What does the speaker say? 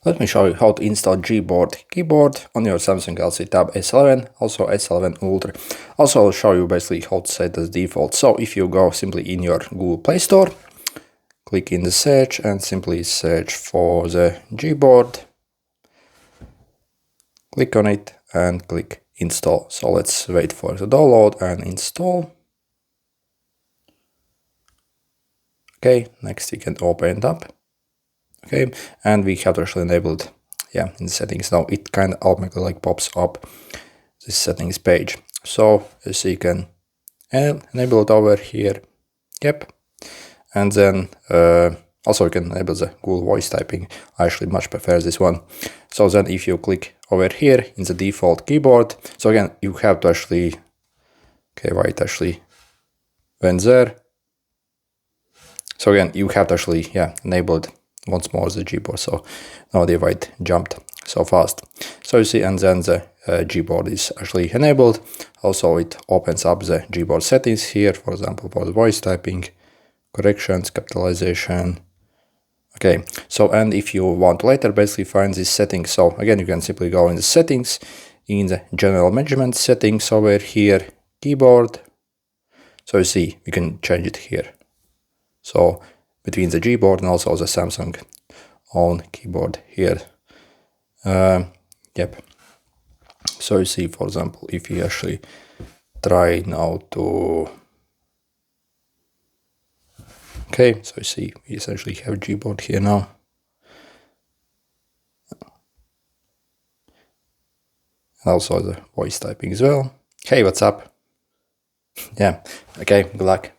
Let me show you how to install Gboard keyboard on your Samsung Galaxy Tab S11, also S11 Ultra. Also, I'll show you basically how to set as default. So if you go simply in your Google Play Store, click in the search and simply search for the Gboard. Click on it and click install. So let's wait for the download and install. Okay, next you can open it up. Okay, and we have to actually enable it, in the settings. Now it kind of automatically like pops up this settings page. So as you can enable it over here. Yep. And then also you can enable the Google voice typing. I actually much prefer this one. So then if you click over here in the default keyboard, so again you have to actually, why it actually went there. So again you have to actually enable it once more the Gboard. So now the white jumped so fast. So you see, and then the Gboard is actually enabled. Also it opens up the Gboard settings here, for example, for the voice typing, corrections, capitalization. Okay, so and if you want to later basically find this setting, so again you can simply go in the settings, in the general management settings over here, keyboard. So you see you can change it here. So between the Gboard and also the Samsung own keyboard here. Yep. So you see, for example, if you actually try now to, so you see we essentially have Gboard here now. And also the voice typing as well. Hey, what's up? Yeah, okay, good luck.